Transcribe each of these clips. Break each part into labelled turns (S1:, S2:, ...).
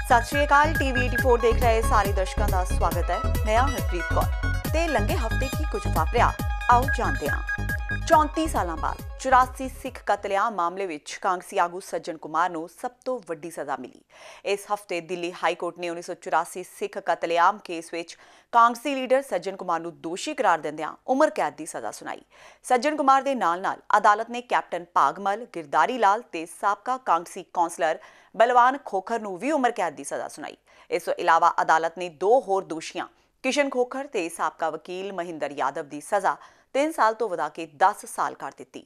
S1: सत श्री अकाल। टीवी 84 देख रहे सारे दर्शकों का स्वागत है। मैं हरप्रीत कौर ते लंघे हफ्ते की कुछ वापरिया आओ जानते हैं। 34 साल बाद 84 सिख कतलेआम मामले विच कांग्रेसी आगू सज्जन कुमार नूं सब तो वड्डी सज़ा मिली। इस हफ्ते दिल्ली हाई कोर्ट ने 1984 सिख कतलेआम केस विच कांग्रेसी लीडर सज्जन कुमार नूं दोषी करार दिंदिआं उम्र कैद की सज़ा सुनाई। सज्जन कुमार दे नाल-नाल अदालत ने कैप्टन भागमल, गिरधारी लाल ते साबका कांग्रेसी कौंसलर बलवान खोखर नूं भी उम्र कैद की सज़ा सुनाई। इस तों इलावा अदालत ने 2 होर दोषियां किशन खोखर ते साबका वकील महिंदर यादव की सज़ा 3 साल तो वधा के 10 साल कर दी।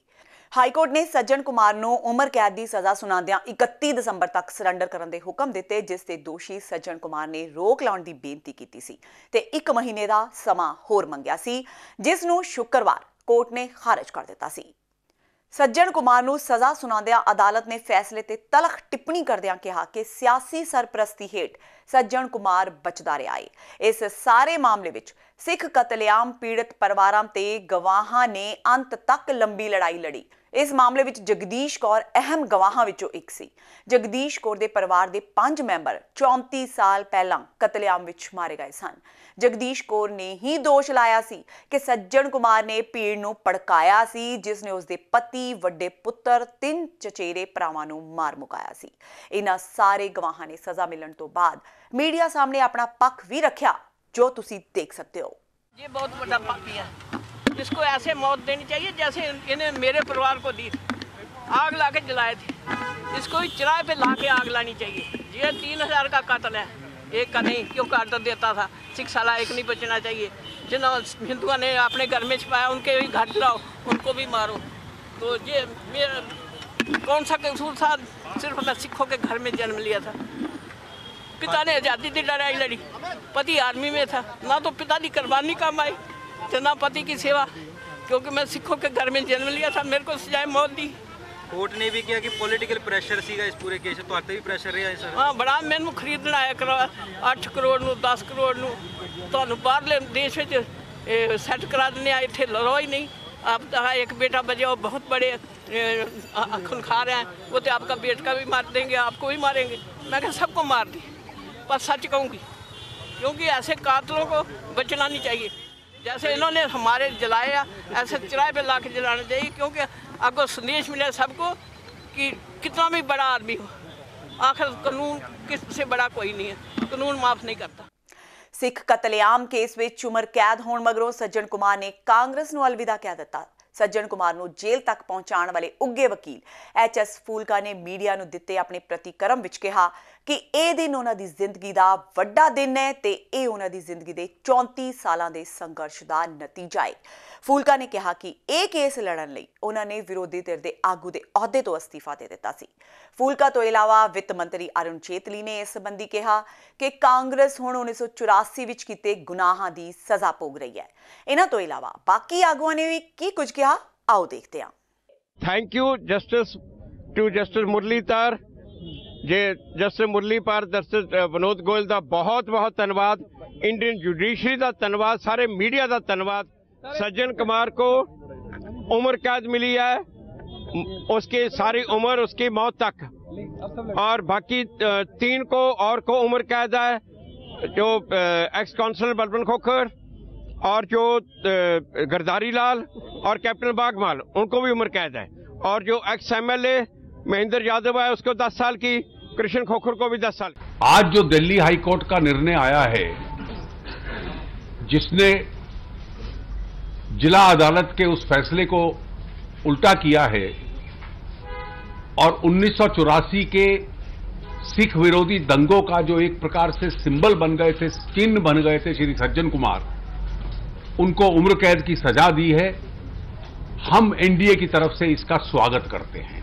S1: हाईकोर्ट ने सज्जन कुमार नूं उम्र कैद की सज़ा सुनादियां 31 दसंबर तक सरैंडर करने के हुक्म दिते, जिस ते दोषी सज्जन कुमार ने रोक लाउण की बेनती की सी ते 1 महीने का समा होर मंगिया सी, जिस नूं शुक्रवार कोर्ट ने खारिज कर दिता सी। सज्जन कुमार नूं सज़ा सुनादियां अदालत ने फैसले ते तलख टिप्पणी करदियां कहा कि सियासी सरपरस्ती हेठ सज्जन कुमार बचदा रहा है। इस सारे मामले विच सिख कतलेआम पीड़ित परिवारां ते गवाहां ने अंत तक लंबी लड़ाई लड़ी। इस मामले विच जगदीश कौर अहम गवाहां विचों एक सी। जगदीश कौर दे परिवार दे 5 मैंबर 34 साल पहलां कतलेआम विच मारे गए सन। जगदीश कौर ने ही दोष लाया सी कि सज्जन कुमार ने भीड़ नूं भड़काया सी, जिसने उसके पति, वड्डे पुत्र, 3 चचेरे भरावां नूं मार मुकाया सी। इन्हां सारे गवाहां ने सज़ा मिलण तो बाद मीडिया सामने अपना पक्ष भी रखा, जो तुसीं देख सकते हो।
S2: ये बहुत बड़ा पापी है, इसको ऐसे मौत देनी चाहिए जैसे इन्हें मेरे परिवार को दी। आग ला के जलाए थे, इसको भी चिराए पे ला के आग लानी चाहिए। ये 3000 का कत्ल है, एक का नहीं, क्यों काट देता था। सिख साला एक नहीं बचना चाहिए। जिन हिंदुओं ने अपने घर में छिपाया उनके भी घर चलाओ, उनको भी मारो। तो ये मेरा कौन सा कसूर था? सिर्फ मैं सिखों के घर में जन्म लिया था। पिता ने आज़ादी की लड़ाई लड़ी, पति आर्मी में था, ना तो पिता की कुर्बानी काम आई तो ना पति की सेवा, क्योंकि मैं सिखों के घर में जन्म लिया था। मेरे को सजाए मौत दी।
S3: कोर्ट ने भी किया कि पॉलिटिकल प्रेशर सीगा इस पूरे केस तो भी प्रेशर रहा है सर।
S2: हाँ, बड़ा मैनू खरीदना है 8 करोड़ नू 10 करोड़ नू तो बाहरले देश में सैट करा देने, इतने लड़ो ही नहीं। आप एक बेटा बजे वो बहुत बड़े खूनखार हैं, वो तो आपका बेटा भी मार देंगे, आपको भी मारेंगे। मैं क्या सबको मार दी, पर सच कहूँगी, क्योंकि ऐसे कातलों को बचना नहीं चाहिए। जैसे इन्होंने हमारे जलाया, ऐसे चिराए पे ला के जलाना चाहिए, क्योंकि आपको संदेश मिले सबको कि कितना भी बड़ा आदमी हो, आखिर कानून किससे बड़ा कोई नहीं है, कानून माफ़ नहीं करता।
S1: सिख कतलेआम केस विच उम्र कैद होण मगरों सज्जन कुमार ने कांग्रेस नूं अलविदा कह दिता। सज्जन कुमार नूं जेल तक पहुंचाने वाले उगे वकील HS फूलका ने मीडिया नूं दिते अपने प्रतिक्रम विच कहा कि यह दिन उन्हां दी जिंदगी दा वड्डा दिन है ते यह उन्हां दी जिंदगी दे 34 सालां दे संघर्ष दा नतीजा है। फूलका ने कहा कि यह केस लड़न लई उन्होंने विरोधी धिर दे आगू दे अहुदे तो अस्तीफा दे दिता सी। फूलका तो इलावा वित्त मंत्री अरुण जेतली ने इस संबंधी कहा कि कांग्रेस हुण 1984 विच कीते गुनाहां दी सज़ा भोग रही है। इन्हां तो इलावा बाकी आगुआं ने भी की कुछ कहा, आओ देखते हैं।
S4: थैंक यू जस्टिस मुरली तार जस्टिस मुरली पार, जस्टिस विनोद गोयल का बहुत बहुत धन्यवाद। इंडियन जुडिशरी का धन्यवाद, सारे मीडिया का धन्यवाद। सज्जन कुमार को उम्र कैद मिली है, उसकी सारी उम्र उसकी मौत तक, और बाकी 3 को और को उम्र कैद है, जो एक्स काउंसलर बलवन खोखर और जो गिरधारी लाल और कैप्टन भागमल, उनको भी उम्र कैद है, और जो एक्स MLA महिंदर यादव है उसको 10 साल की, कृष्ण खोखर को भी 10 साल।
S5: आज जो दिल्ली हाई कोर्ट का निर्णय आया है, जिसने जिला अदालत के उस फैसले को उल्टा किया है और 1984 के सिख विरोधी दंगों का जो एक प्रकार से सिंबल बन गए थे, चिन्ह बन गए थे श्री सज्जन कुमार, उनको उम्र कैद की सजा दी है। हम NDA की तरफ से इसका स्वागत करते हैं।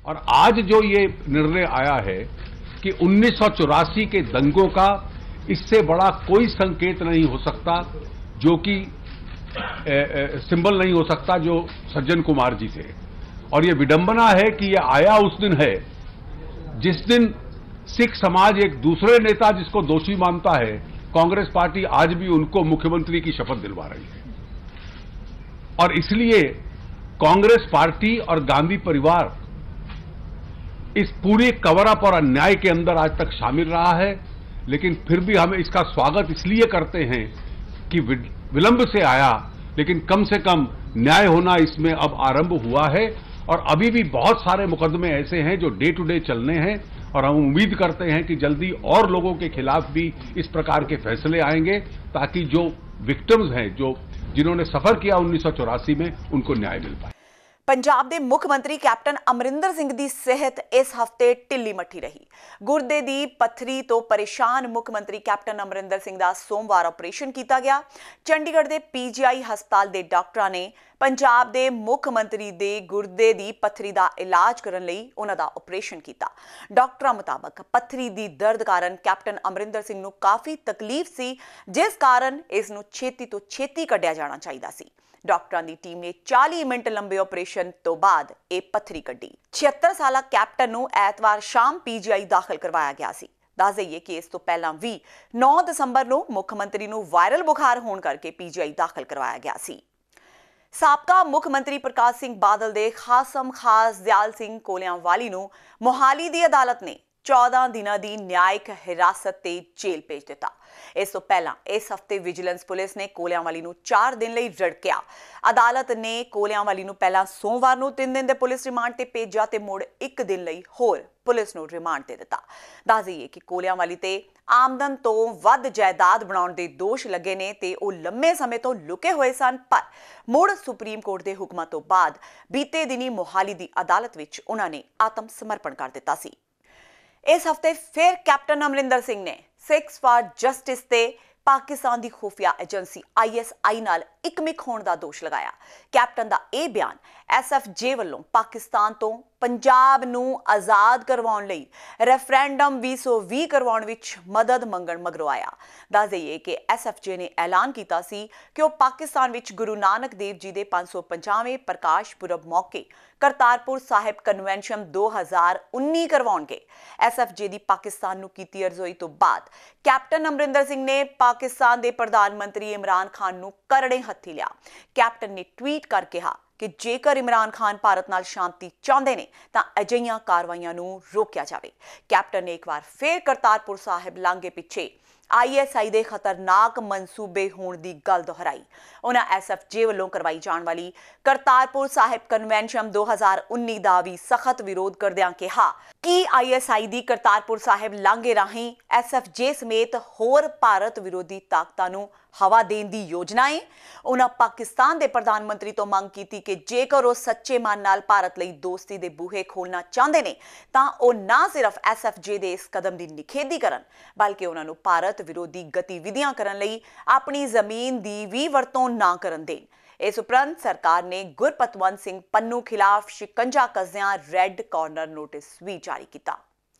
S5: और आज जो ये निर्णय आया है कि 1984 के दंगों का इससे बड़ा कोई संकेत नहीं हो सकता, जो कि सिंबल नहीं हो सकता जो सज्जन कुमार जी थे। और ये विडंबना है कि ये आया उस दिन है जिस दिन सिख समाज एक दूसरे नेता जिसको दोषी मानता है, कांग्रेस पार्टी आज भी उनको मुख्यमंत्री की शपथ दिलवा रही है। और इसलिए कांग्रेस पार्टी और गांधी परिवार इस पूरी कवर अप और अन्याय के अंदर आज तक शामिल रहा है, लेकिन फिर भी हम इसका स्वागत इसलिए करते हैं कि विलंब से आया, लेकिन कम से कम न्याय होना इसमें अब आरंभ हुआ है। और अभी भी बहुत सारे मुकदमे ऐसे हैं जो डे टू डे चलने हैं, और हम उम्मीद करते हैं कि जल्दी और लोगों के खिलाफ भी इस प्रकार के फैसले आएंगे, ताकि जो विक्टिम्स हैं, जिन्होंने सफर किया 1984 में, उनको न्याय मिल पाए।
S1: ਪੰਜਾਬ ਦੇ ਮੁੱਖ ਮੰਤਰੀ ਕੈਪਟਨ ਅਮਰਿੰਦਰ ਸਿੰਘ ਦੀ ਸਿਹਤ ਇਸ ਹਫਤੇ ਢਿੱਲੀ ਮੱਠੀ ਰਹੀ। ਗੁਰਦੇ ਦੀ ਪੱਥਰੀ ਤੋਂ ਪਰੇਸ਼ਾਨ ਮੁੱਖ ਮੰਤਰੀ ਕੈਪਟਨ ਅਮਰਿੰਦਰ ਸਿੰਘ ਦਾ ਸੋਮਵਾਰ ਆਪਰੇਸ਼ਨ ਕੀਤਾ ਗਿਆ। ਚੰਡੀਗੜ੍ਹ ਦੇ ਪੀਜੀਆਈ ਹਸਪਤਾਲ ਦੇ ਡਾਕਟਰਾਂ ਨੇ ਪੰਜਾਬ ਦੇ ਮੁੱਖ ਮੰਤਰੀ ਦੇ ਗੁਰਦੇ ਦੀ ਪੱਥਰੀ ਦਾ ਇਲਾਜ ਕਰਨ ਲਈ ਉਹਨਾਂ ਦਾ ਆਪਰੇਸ਼ਨ ਕੀਤਾ। ਡਾਕਟਰਾਂ ਮੁਤਾਬਕ ਪੱਥਰੀ ਦੀ ਦਰਦ ਕਾਰਨ ਕੈਪਟਨ ਅਮਰਿੰਦਰ ਸਿੰਘ ਨੂੰ ਕਾਫੀ ਤਕਲੀਫ ਸੀ, ਜਿਸ ਕਾਰਨ ਇਸ ਨੂੰ ਛੇਤੀ ਤੋਂ ਛੇਤੀ ਕੱਢਿਆ ਜਾਣਾ ਚਾਹੀਦਾ ਸੀ। ਡਾਕਟਰਾਂ ਦੀ ਟੀਮ ਨੇ 40 ਮਿੰਟ ਲੰਬੇ ਆਪਰੇਸ਼ਨ ਤੋਂ ਬਾਅਦ ਇਹ ਪੱਥਰੀ ਕੱਢੀ। 76 ਸਾਲਾ ਕੈਪਟਨ ਨੂੰ ਐਤਵਾਰ ਸ਼ਾਮ ਪੀਜੀਆਈ ਦਾਖਲ ਕਰਵਾਇਆ ਗਿਆ ਸੀ। ਦੱਸ ਦਈਏ ਕਿ ਇਸ ਤੋਂ ਪਹਿਲਾਂ ਵੀ 9 ਦਸੰਬਰ ਨੂੰ ਮੁੱਖ ਮੰਤਰੀ ਨੂੰ ਵਾਇਰਲ ਬੁਖਾਰ ਹੋਣ ਕਰਕੇ ਪੀਜੀਆਈ ਦਾਖਲ ਕਰਵਾਇਆ ਗਿਆ ਸੀ। ਸਾਬਕਾ ਮੁੱਖ ਮੰਤਰੀ ਪ੍ਰਕਾਸ਼ ਸਿੰਘ ਬਾਦਲ ਦੇ ਖਾਸਮ ਖਾਸ ਦਿਆਲ ਸਿੰਘ ਕੋਲਿਆਂਵਾਲੀ ਨੂੰ ਮੋਹਾਲੀ ਦੀ ਅਦਾਲਤ ਨੇ 14 ਦਿਨਾਂ ਦੀ ਨਿਆਇਕ ਹਿਰਾਸਤ ਤੇ ਜੇਲ੍ਹ ਭੇਜ ਦਿੱਤਾ। ਇਸ ਤੋਂ ਪਹਿਲਾਂ ਇਸ ਹਫਤੇ ਵਿਜੀਲੈਂਸ ਪੁਲਿਸ ਨੇ ਕੋਲਿਆਂਵਾਲੀ ਨੂੰ 4 ਦਿਨ ਲਈ ਰੜਕਿਆ। ਅਦਾਲਤ ਨੇ ਕੋਲਿਆਂਵਾਲੀ ਨੂੰ ਪਹਿਲਾਂ ਸੋਮਵਾਰ ਨੂੰ 3 ਦਿਨ ਦੇ ਪੁਲਿਸ ਰਿਮਾਂਡ ਤੇ ਭੇਜਿਆ ਤੇ ਮੁੜ 1 ਦਿਨ ਲਈ ਹੋਰ ਪੁਲਿਸ ਨੂੰ ਰਿਮਾਂਡ ਤੇ ਦਿੱਤਾ। ਦੱਸ ਦਈਏ ਕਿ ਕੋਲਿਆਂਵਾਲੀ ਤੇ ਆਮਦਨ ਤੋਂ ਵੱਧ ਜਾਇਦਾਦ ਬਣਾਉਣ ਦੇ ਦੋਸ਼ ਲੱਗੇ ਨੇ ਤੇ ਉਹ ਲੰਮੇ ਸਮੇਂ ਤੋਂ ਲੁਕੇ ਹੋਏ ਸਨ, ਪਰ ਮੁੜ ਸੁਪਰੀਮ ਕੋਰਟ ਦੇ ਹੁਕਮਾਂ ਤੋਂ ਬਾਅਦ ਬੀਤੇ ਦਿਨੀ ਮੋਹਾਲੀ ਦੀ ਅਦਾਲਤ ਵਿੱਚ ਉਹਨਾਂ ਨੇ ਆਤਮ ਸਮਰਪਣ ਕਰ ਦਿੱਤਾ ਸੀ। ਇਸ ਹਫਤੇ ਫਿਰ ਕੈਪਟਨ ਅਮਰਿੰਦਰ ਸਿੰਘ ਨੇ ਸਿੱਖਸ ਫਾਰ ਜਸਟਿਸ ਤੇ ਪਾਕਿਸਤਾਨ ਦੀ ਖੁਫੀਆ ਏਜੰਸੀ ISI ਨਾਲ ਇਕਮਿਕ ਹੋਣ ਦਾ ਦੋਸ਼ ਲਗਾਇਆ। ਕੈਪਟਨ ਦਾ ਇਹ ਬਿਆਨ SFJ ਵੱਲੋਂ ਪਾਕਿਸਤਾਨ ਤੋਂ ਪੰਜਾਬ ਨੂੰ ਆਜ਼ਾਦ ਕਰਵਾਉਣ ਲਈ ਰੈਫਰੈਂਡਮ 2020 ਕਰਵਾਉਣ ਵਿੱਚ ਮਦਦ ਮੰਗਣ ਮਗਰੋਂ ਆਇਆ। ਦੱਸ ਦਈਏ ਕਿ SFJ ਨੇ ਐਲਾਨ ਕੀਤਾ ਸੀ ਕਿ ਉਹ ਪਾਕਿਸਤਾਨ ਵਿੱਚ ਗੁਰੂ ਨਾਨਕ ਦੇਵ ਜੀ ਦੇ 550ਵੇਂ ਪ੍ਰਕਾਸ਼ ਪੁਰਬ ਮੌਕੇ ਕਰਤਾਰਪੁਰ ਸਾਹਿਬ ਕਨਵੈਨਸ਼ਨ 2019 ਕਰਵਾਉਣਗੇ। SFJ ਦੀ ਪਾਕਿਸਤਾਨ ਨੂੰ ਕੀਤੀ ਅਰਜ਼ੋਈ ਤੋਂ ਬਾਅਦ ਕੈਪਟਨ ਅਮਰਿੰਦਰ ਸਿੰਘ ਨੇ ਪਾਕਿਸਤਾਨ ਦੇ ਪ੍ਰਧਾਨ ਮੰਤਰੀ ਇਮਰਾਨ ਖਾਨ ਨੂੰ ਕਰੜੇ ਹੱਥੀ ਲਿਆ। ਕੈਪਟਨ ਨੇ ਟਵੀਟ ਕਰ ਕਿਹਾ ਕਿ ਜੇਕਰ ਇਮਰਾਨ ਖਾਨ ਭਾਰਤ ਨਾਲ ਸ਼ਾਂਤੀ ਚਾਹੁੰਦੇ ਨੇ ਤਾਂ ਅਜਿਹੀਆਂ ਕਾਰਵਾਈਆਂ ਨੂੰ ਰੋਕਿਆ ਜਾਵੇ। ਕੈਪਟਨ ਨੇ ਇੱਕ ਵਾਰ ਫਿਰ ਕਰਤਾਰਪੁਰ ਸਾਹਿਬ ਲਾਂਘੇ ਪਿੱਛੇ ISI ਦੇ ਖਤਰਨਾਕ ਮਨਸੂਬੇ ਹੋਣ ਦੀ ਗੱਲ ਦੁਹਰਾਈ। ਉਹਨਾਂ SFJ ਵੱਲੋਂ ਕਰਵਾਈ ਜਾਣ ਵਾਲੀ ਕਰਤਾਰਪੁਰ ਸਾਹਿਬ ਕਨਵੈਨਸ਼ਨ 2019 ਦਾ ਵੀ ਸਖਤ ਵਿਰੋਧ ਕਰਦਿਆਂ ਕਿਹਾ ਕਿ ISI ਦੀ ਕਰਤਾਰਪੁਰ ਸਾਹਿਬ ਲਾਂਘੇ ਰਾਹੀਂ SFJ ਸਮੇਤ ਹੋਰ ਭਾਰਤ ਵਿਰੋਧੀ ਤਾਕਤਾਂ ਨੂੰ ਹਵਾ ਦੇਣ ਦੀ ਯੋਜਨਾ ਹੈ। ਉਹਨਾਂ ਪਾਕਿਸਤਾਨ ਦੇ ਪ੍ਰਧਾਨ ਮੰਤਰੀ ਤੋਂ ਮੰਗ ਕੀਤੀ ਕਿ ਜੇਕਰ ਉਹ ਸੱਚੇ ਮਨ ਨਾਲ ਭਾਰਤ ਲਈ ਦੋਸਤੀ ਦੇ ਬੂਹੇ ਖੋਲ੍ਹਣਾ ਚਾਹੁੰਦੇ ਨੇ ਤਾਂ ਉਹ ਨਾ ਸਿਰਫ SFJ ਦੇ ਇਸ ਕਦਮ ਦੀ ਨਿਖੇਧੀ ਕਰਨ, ਬਲਕਿ ਉਹਨਾਂ ਨੂੰ ਭਾਰਤ ਵਿਰੋਧੀ ਗਤੀਵਿਧੀਆਂ ਕਰਨ ਲਈ ਆਪਣੀ ਜ਼ਮੀਨ ਦੀ ਵੀ ਵਰਤੋਂ ਨਾ ਕਰਨ ਦੇਣ। ਇਸ ਉਪਰੰਤ ਸਰਕਾਰ ਨੇ ਗੁਰਪਤਵੰਤ ਸਿੰਘ ਪੰਨੂ ਖਿਲਾਫ ਸ਼ਿਕੰਜਾ ਕੱਸਿਆਂ ਰੈੱਡ ਕਾਰਨਰ ਨੋਟਿਸ ਵੀ ਜਾਰੀ ਕੀਤਾ।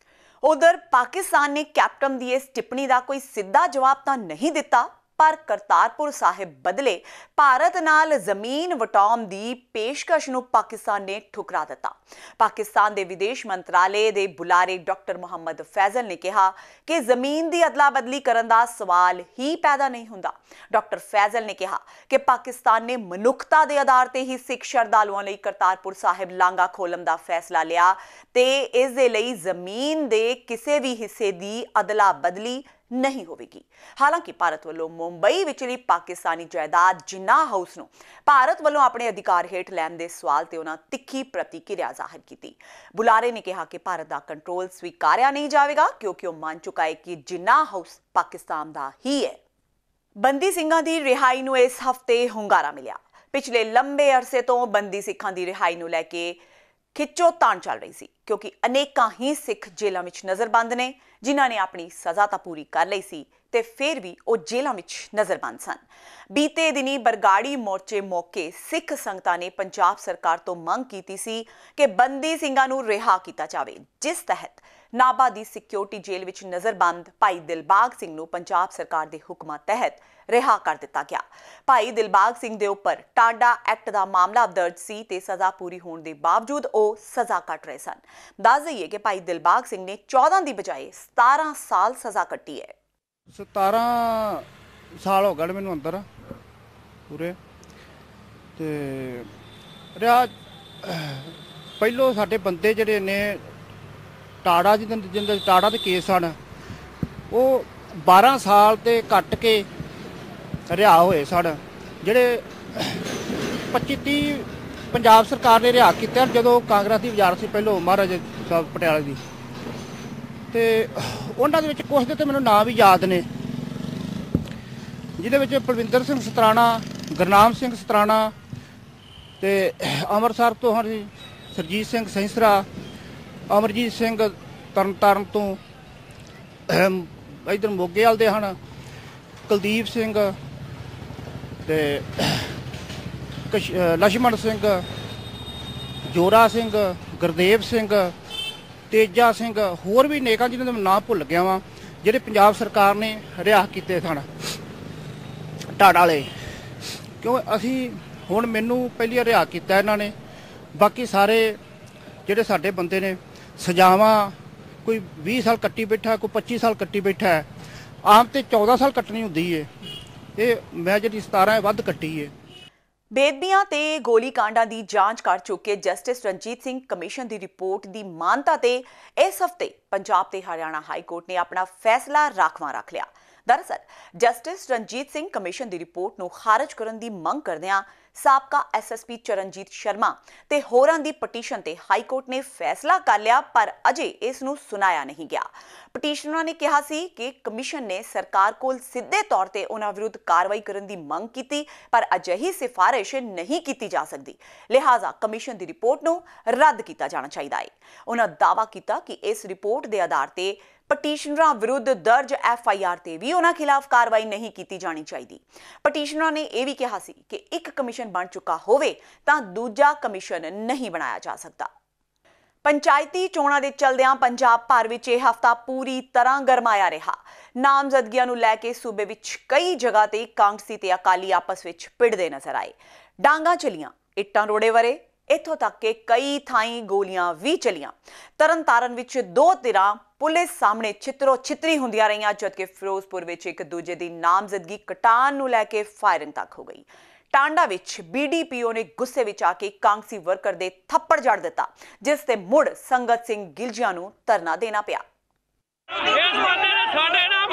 S1: ਉਧਰ ਪਾਕਿਸਤਾਨ ਨੇ ਕੈਪਟਨ ਦੀ ਇਸ ਟਿੱਪਣੀ ਦਾ ਕੋਈ ਸਿੱਧਾ ਜਵਾਬ ਤਾਂ ਨਹੀਂ ਦਿੱਤਾ, ਪਰ ਕਰਤਾਰਪੁਰ ਸਾਹਿਬ ਬਦਲੇ ਭਾਰਤ ਨਾਲ ਜ਼ਮੀਨ ਵਟਾਉਣ ਦੀ ਪੇਸ਼ਕਸ਼ ਨੂੰ ਪਾਕਿਸਤਾਨ ਨੇ ਠੁਕਰਾ ਦਿੱਤਾ। ਪਾਕਿਸਤਾਨ ਦੇ ਵਿਦੇਸ਼ ਮੰਤਰਾਲੇ ਦੇ ਬੁਲਾਰੇ ਡਾਕਟਰ ਮੁਹੰਮਦ ਫੈਜ਼ਲ ਨੇ ਕਿਹਾ ਕਿ ਜ਼ਮੀਨ ਦੀ ਅਦਲਾ ਬਦਲੀ ਕਰਨ ਦਾ ਸਵਾਲ ਹੀ ਪੈਦਾ ਨਹੀਂ ਹੁੰਦਾ। ਡਾਕਟਰ ਫੈਜ਼ਲ ਨੇ ਕਿਹਾ ਕਿ ਪਾਕਿਸਤਾਨ ਨੇ ਮਨੁੱਖਤਾ ਦੇ ਆਧਾਰ ਤੇ ਹੀ ਸਿੱਖ ਸ਼ਰਧਾਲੂਆਂ ਲਈ ਕਰਤਾਰਪੁਰ ਸਾਹਿਬ ਲਾਂਘਾ ਖੋਲ੍ਹਣ ਦਾ ਫੈਸਲਾ ਲਿਆ ਤੇ ਇਸ ਦੇ ਲਈ ਜ਼ਮੀਨ ਦੇ ਕਿਸੇ ਵੀ ਹਿੱਸੇ ਦੀ ਅਦਲਾ ਬਦਲੀ ਨਹੀਂ ਹੋਵੇਗੀ। ਹਾਲਾਂਕਿ ਭਾਰਤ ਵੱਲੋਂ ਮੁੰਬਈ ਵਿਚਲੀ ਪਾਕਿਸਤਾਨੀ ਜਾਇਦਾਦ ਜਿੰਨਾ ਹਾਊਸ ਨੂੰ ਭਾਰਤ ਵੱਲੋਂ ਆਪਣੇ ਅਧਿਕਾਰ ਹੇਠ ਲੈਣ ਦੇ ਸਵਾਲ ਤੇ ਉਹਨਾਂ ਤਿੱਖੀ ਪ੍ਰਤੀਕਿਰਿਆ ਜ਼ਾਹਿਰ ਕੀਤੀ। ਬੁਲਾਰੇ ਨੇ ਕਿਹਾ ਕਿ ਭਾਰਤ ਦਾ ਕੰਟਰੋਲ ਸਵੀਕਾਰਿਆ ਨਹੀਂ ਜਾਵੇਗਾ ਕਿਉਂਕਿ ਉਹ ਮੰਨ ਚੁੱਕਾ ਹੈ ਕਿ ਜਿੰਨਾ ਹਾਊਸ ਪਾਕਿਸਤਾਨ ਦਾ ਹੀ ਹੈ। ਬੰਦੀ ਸਿੰਘਾਂ ਦੀ ਰਿਹਾਈ ਨੂੰ ਇਸ ਹਫਤੇ ਹੁੰਗਾਰਾ ਮਿਲਿਆ। ਪਿਛਲੇ ਲੰਬੇ ਅਰਸੇ ਤੋਂ ਬੰਦੀ ਸਿੱਖਾਂ ਦੀ ਰਿਹਾਈ ਨੂੰ ਲੈ ਕੇ ਖਿੱਚੋਤਾਣ ਚੱਲ ਰਹੀ ਸੀ ਕਿਉਂਕਿ ਅਨੇਕਾਂ ਹੀ ਸਿੱਖ ਜੇਲ੍ਹਾਂ ਵਿੱਚ ਨਜ਼ਰਬੰਦ ਨੇ, ਜਿਨ੍ਹਾਂ ਨੇ ਆਪਣੀ ਸਜ਼ਾ ਤਾਂ ਪੂਰੀ ਕਰ ਲਈ ਸੀ ਤੇ ਫਿਰ ਵੀ ਉਹ ਜੇਲ੍ਹਾਂ ਵਿੱਚ ਨਜ਼ਰਬੰਦ ਸਨ। ਬੀਤੇ ਦਿਨੀ ਬਰਗਾੜੀ ਮੋਰਚੇ ਮੌਕੇ ਸਿੱਖ ਸੰਗਤਾਂ ਨੇ ਪੰਜਾਬ ਸਰਕਾਰ ਤੋਂ ਮੰਗ ਕੀਤੀ ਸੀ ਕਿ ਬੰਦੀ ਸਿੰਘਾਂ ਨੂੰ ਰਿਹਾ ਕੀਤਾ ਜਾਵੇ, ਜਿਸ ਤਹਿਤ ਨਾਭਾ ਦੀ ਸਿਕਿਉਰਿਟੀ ਜੇਲ੍ਹ ਵਿੱਚ ਨਜ਼ਰਬੰਦ ਭਾਈ ਦਿਲਬਾਗ ਸਿੰਘ ਨੂੰ ਪੰਜਾਬ ਸਰਕਾਰ ਦੇ ਹੁਕਮਾਂ ਤਹਿਤ ਰਿਹਾ ਕਰ ਦਿੱਤਾ ਗਿਆ। ਭਾਈ ਦਿਲਬਾਗ ਸਿੰਘ ਦੇ ਉੱਪਰ ਟਾਂਡਾ ਐਕਟ ਦਾ ਮਾਮਲਾ ਦਰਜ ਸੀ ਤੇ ਸਜ਼ਾ ਪੂਰੀ ਹੋਣ ਦੇ ਬਾਵਜੂਦ ਉਹ ਸਜ਼ਾ ਕੱਟ ਰਹੇ ਸਨ। ਦੱਸ ਦਈਏ ਕਿ ਭਾਈ ਦਿਲਬਾਗ ਸਿੰਘ ਨੇ 14 ਦੀ ਬਜਾਏ 17 ਸਾਲ ਸਜ਼ਾ ਕੱਟੀ ਹੈ।
S6: 17 ਸਾਲ ਹੋ ਗਏ ਮੈਨੂੰ ਅੰਦਰ ਪੂਰੇ ਤੇ ਰਿਹਾ। ਪਹਿਲੋਂ ਸਾਡੇ ਬੰਦੇ ਜਿਹੜੇ ਨੇ टाड़ा जिंदे टाड़ा के केस हैं वो 12 साल ते कट के रिहा होए सन ਜਿਹੜੇ 25-30 पंजाब सरकार ने रिहा किया जो कांग्रेस की वजारत से पहलों महाराजा साहब पटियाले की तो उन्होंने कुछ तो मैं नाम भी याद ने जिहदे बलविंदर सिंह सतराना गुरनाम सिंह सतराना तो अमृतसर तो हाँ सरजीत सिंह सहिंसरा अमरजीत सिंह तरनताਰਨ तो इधर मोगे वाल दे हैं कुलदीप सिंह ते लक्ष्मण सिंह जोरा सिंह गुरदेव सिंह तेजा सिंह होर भी नेका जिन्होंने मैं नाम भुल गया वा जिहड़े पंजाब सरकार ने रिहा किए सन टाड़ा वाले क्यों असी हुण मैनू पहली रिहा किया इन्होंने बाकी सारे जिहड़े साडे बंदे ने सजावां कोई 20 साल कट्टी बैठा कोई 25 साल कट्टी बैठा है आम तो 14 साल कट्टनी होंदी है ये मैं जी 17 वध कट्टी है।
S1: ਬੇਦਬੀਆਂ ਤੇ ਗੋਲੀ ਕਾਂਡਾਂ ਦੀ ਜਾਂਚ ਕਰ ਚੁੱਕੇ ਜਸਟਿਸ ਰਣਜੀਤ ਸਿੰਘ ਕਮਿਸ਼ਨ ਦੀ ਰਿਪੋਰਟ ਦੀ ਮਾਨਤਾ ਤੇ ਇਸ ਹਫਤੇ ਪੰਜਾਬ ਤੇ ਹਰਿਆਣਾ ਹਾਈ ਕੋਰਟ ਨੇ ਆਪਣਾ ਫੈਸਲਾ ਰਾਖਵਾਂ ਰੱਖ ਲਿਆ। ਦਰਅਸਲ ਜਸਟਿਸ ਰਣਜੀਤ ਸਿੰਘ ਕਮਿਸ਼ਨ ਦੀ ਰਿਪੋਰਟ ਨੂੰ ਖਾਰਜ ਕਰਨ ਦੀ ਮੰਗ ਕਰਦਿਆਂ ਸਾਬਕਾ ਐਸਐਸਪੀ ਚਰਨਜੀਤ ਸ਼ਰਮਾ ਤੇ ਹੋਰਾਂ ਦੀ ਪਟੀਸ਼ਨ ਤੇ ਹਾਈ ਕੋਰਟ ਨੇ ਫੈਸਲਾ ਕਰ ਲਿਆ ਪਰ ਅਜੇ ਇਸ ਨੂੰ ਸੁਣਾਇਆ ਨਹੀਂ ਗਿਆ। ਪਟੀਸ਼ਨਰਾਂ ਨੇ ਕਿਹਾ ਸੀ ਕਿ ਕਮਿਸ਼ਨ ਨੇ ਸਰਕਾਰ ਕੋਲ ਸਿੱਧੇ ਤੌਰ ਤੇ ਉਹਨਾਂ ਵਿਰੁੱਧ ਕਾਰਵਾਈ ਕਰਨ ਦੀ ਮੰਗ ਕੀਤੀ ਪਰ ਅਜਿਹੀ ਸਿਫਾਰਿਸ਼ ਨਹੀਂ ਕੀਤੀ ਜਾ ਸਕਦੀ ਲਿਹਾਜ਼ਾ ਕਮਿਸ਼ਨ ਦੀ ਰਿਪੋਰਟ ਨੂੰ ਰੱਦ ਕੀਤਾ ਜਾਣਾ ਚਾਹੀਦਾ ਹੈ। ਉਹਨਾਂ ਦਾਅਵਾ ਕੀਤਾ ਕਿ ਇਸ ਰਿਪੋਰਟ ਦੇ ਆਧਾਰ ਤੇ ਪਟੀਸ਼ਨਰਾਂ ਵਿਰੁੱਧ ਦਰਜ ਐਫਆਈਆਰ ਤੇ ਵੀ ਉਹਨਾਂ ਖਿਲਾਫ ਕਾਰਵਾਈ ਨਹੀਂ ਕੀਤੀ ਜਾਣੀ ਚਾਹੀਦੀ। ਪਟੀਸ਼ਨਰਾਂ ਨੇ ਇਹ ਵੀ ਕਿਹਾ ਸੀ ਕਿ ਇੱਕ ਕਮਿਸ਼ਨ ਬਣ ਚੁੱਕਾ ਹੋਵੇ ਤਾਂ ਦੂਜਾ ਕਮਿਸ਼ਨ ਨਹੀਂ ਬਣਾਇਆ ਜਾ ਸਕਦਾ। ਪੰਚਾਇਤੀ ਚੋਣਾਂ ਦੇ ਚਲਦਿਆਂ ਪੰਜਾਬ ਭਰ ਵਿੱਚ ਇਹ ਹਫ਼ਤਾ ਪੂਰੀ ਤਰ੍ਹਾਂ ਗਰਮਾਇਆ ਰਿਹਾ। ਨਾਮਜ਼ਦਗੀਆਂ ਨੂੰ ਲੈ ਕੇ ਸੂਬੇ ਵਿੱਚ ਕਈ ਜਗ੍ਹਾ ਤੇ ਕਾਂਗਰਸੀ ਤੇ ਅਕਾਲੀ ਆਪਸ ਵਿੱਚ ਭਿੜਦੇ ਨਜ਼ਰ ਆਏ। ਡਾਂਗਾਂ ਚਲੀਆਂ, ਇੱਟਾਂ ਰੋੜੇ ਵਰੇ, ਇੱਥੋਂ ਤੱਕ ਕਿ ਕਈ ਥਾਈਂ ਗੋਲੀਆਂ ਵੀ ਚਲੀਆਂ। ਤਰਨਤਾਰਨ ਵਿੱਚ ਦੋ ਧਿਰਾਂ ਪੁਲਿਸ ਸਾਹਮਣੇ ਛਿੱਤਰੋ ਛਿੱਤਰੀ ਹੁੰਦੀਆਂ ਰਹੀਆਂ ਜਦਕਿ ਫਿਰੋਜ਼ਪੁਰ ਵਿੱਚ ਇੱਕ ਦੂਜੇ ਦੀ ਨਾਮਜ਼ਦਗੀ ਕਟਾਉਣ ਨੂੰ ਲੈ ਕੇ ਫਾਇਰਿੰਗ ਤੱਕ ਹੋ ਗਈ। ਟਾਂਡਾ ਵਿੱਚ ਬੀਡੀਪੀਓ ਨੇ ਗੁੱਸੇ ਵਿੱਚ ਆ ਕੇ ਕਾਂਗਰਸੀ ਵਰਕਰ ਦੇ ਥੱਪੜ ਜੜ ਦਿੱਤਾ ਜਿਸ ਤੇ ਮੁੜ ਸੰਗਤ ਸਿੰਘ ਗਿਲਜੀਆਂ ਨੂੰ ਧਰਨਾ ਦੇਣਾ ਪਿਆ।
S7: ਇਸ ਬੰਦੇ ਨੇ ਸਾਡੇ ਨਾਮ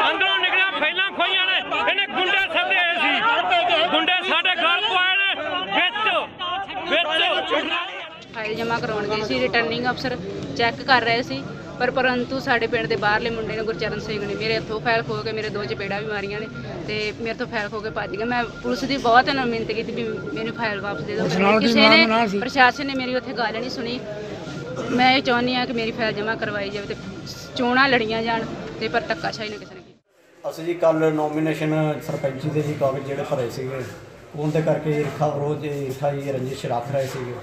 S7: ਅੰਦਰੋਂ ਨਿਕਲਿਆ ਫੈਲਾਂ ਖੋਈਆਂ ਨੇ ਇਹਨੇ ਗੁੰਡੇ ਸੱਦੇ ਹੋਏ ਸੀ ਗੁੰਡੇ ਸਾਡੇ ਗਲ ਪਵਾਏ ਨੇ
S8: ਫਾਈਲ ਜਮ੍ਹਾਂ ਕਰਵਾਉਣ ਗਏ ਸੀ ਰਿਟਰਨਿੰਗ ਅਫਸਰ ਚੈੱਕ ਕਰ ਰਹੇ ਸੀ ਪਰ ਪਰੰਤੂ ਸਾਡੇ ਪਿੰਡ ਦੇ ਬਾਹਰਲੇ ਮੁੰਡੇ ਨੇ ਗੁਰਚਰਨ ਸਿੰਘ ਨੇ ਮੇਰੇ ਹੱਥੋਂ ਫਾਈਲ ਖੋ ਕੇ ਮੇਰੇ ਦੋ ਚਪੇੜਾਂ ਵੀ ਮਾਰੀਆਂ ਨੇ ਤੇ ਮੇਰੇ ਤੋਂ ਫਾਈਲ ਖੋ ਕੇ ਭੱਜ ਗਿਆ। ਮੈਂ ਪੁਲਿਸ ਦੀ ਬਹੁਤ ਮਿਹਨਤ ਕੀਤੀ ਵੀ ਮੈਨੂੰ ਫਾਈਲ ਵਾਪਸ ਦੇ ਦਿਓ ਕਿਸੇ ਨੇ ਪ੍ਰਸ਼ਾਸਨ ਨੇ ਮੇਰੀ ਉੱਥੇ ਗੱਲ ਨਹੀਂ ਸੁਣੀ। ਮੈਂ ਇਹ ਚਾਹੁੰਦੀ ਹਾਂ ਕਿ ਮੇਰੀ ਫਾਈਲ ਜਮ੍ਹਾਂ ਕਰਵਾਈ ਜਾਵੇ ਤੇ ਚੋਣਾਂ ਲੜੀਆਂ ਜਾਣ ਤੇ ਪਰ ਧੱਕਾਸ਼ਾਹੀ ਨਾ ਕਿਸੇ ਨੇ ਕੀਤੀ।
S9: ਅਸੀਂ ਜੀ ਕੱਲ ਨੋਮੀਨੇਸ਼ਨ ਸਰਪੰਚੀ ਦੇ ਜੀ ਕਾਗਜ਼ ਜਿਹੜੇ ਭਰੇ ਸੀਗੇ ਉਹਦੇ ਕਰਕੇ ਈਰਖਾ ਵਿਰੋਧ ਈਰਖਾ ਜੀ ਰੰਜਿਸ਼ ਰੱਖ ਰਹੇ ਸੀਗੇ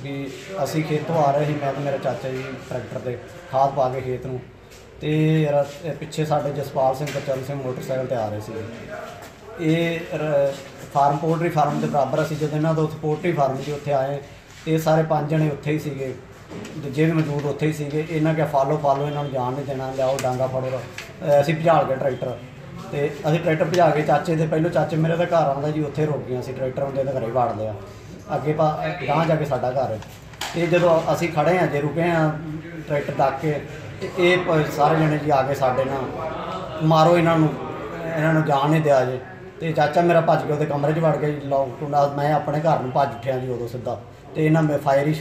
S9: ਕਿ ਅਸੀਂ ਖੇਤ ਤੋਂ ਆ ਰਹੇ ਸੀ ਮੈਂ ਤੇ ਮੇਰਾ ਚਾਚਾ ਜੀ ਟਰੈਕਟਰ 'ਤੇ ਖਾਦ ਪਾ ਕੇ ਖੇਤ ਨੂੰ ਅਤੇ ਪਿੱਛੇ ਸਾਡੇ ਜਸਪਾਲ ਸਿੰਘ ਗੁਰਚਰਨ ਸਿੰਘ ਮੋਟਰਸਾਈਕਲ 'ਤੇ ਆ ਰਹੇ ਸੀਗੇ। ਇਹ ਫਾਰਮ ਪੋਲਟਰੀ ਫਾਰਮ ਦੇ ਬਰਾਬਰ ਅਸੀਂ ਜਦੋਂ ਇਹਨਾਂ ਦਾ ਉੱਥੇ ਪੋਲਟਰੀ ਫਾਰਮ ਸੀ ਉੱਥੇ ਆਏ ਇਹ ਸਾਰੇ 5 ਜਣੇ ਉੱਥੇ ਹੀ ਸੀਗੇ ਦੂਜੇ ਵੀ ਮੌਜੂਦ ਉੱਥੇ ਹੀ ਸੀਗੇ। ਇਹਨਾਂ ਕਿਹਾ ਫਾਲੋ ਇਹਨਾਂ ਨੂੰ ਜਾਣ ਨਹੀਂ ਦੇਣਾ ਲਿਆਓ ਡਾਂਗਾ ਫੜੋ। ਅਸੀਂ ਭਜਾਲ ਕੇ ਟਰੈਕਟਰ ਅਤੇ ਅਸੀਂ ਟਰੈਕਟਰ ਭਜਾ ਕੇ ਚਾਚੇ ਦੇ ਪਹਿਲੋਂ ਚਾਚੇ ਮੇਰੇ ਦਾ ਘਰ ਆਉਂਦਾ ਜੀ ਉੱਥੇ ਰੁਕ ਗਈਆਂ ਸੀ ਟਰੈਕਟਰ ਹੁੰਦੇ ਤਾਂ ਘਰੇ ਵਾੜ ਲਿਆ ਅੱਗੇ ਗਾਂਹ ਜਾ ਕੇ ਸਾਡਾ ਘਰ ਅਤੇ ਜਦੋਂ ਅਸੀਂ ਖੜ੍ਹੇ ਹਾਂ ਜੇ ਰੁਕੇ ਹਾਂ ਟਰੈਕਟਰ ਡੱਕ ਕੇ ਇਹ ਸਾਰੇ ਜਣੇ ਜੀ ਆ ਕੇ ਸਾਡੇ ਨਾਲ ਮਾਰੋ ਇਹਨਾਂ ਨੂੰ ਜਾਣ ਨਹੀਂ ਦਿਆ ਜੇ ਅਤੇ ਚਾਚਾ ਮੇਰਾ ਭੱਜ ਕੇ ਉਹਦੇ ਕਮਰੇ 'ਚ ਵੜ ਗਿਆ ਜੀ ਲੋਕ ਮੈਂ ਆਪਣੇ ਘਰ ਨੂੰ ਭੱਜ ਉੱਠਿਆ ਜੀ ਉਦੋਂ ਸਿੱਧਾ ਅਤੇ ਇਹਨਾਂ ਮੈਂ ਫਾਇਰਿੰਗ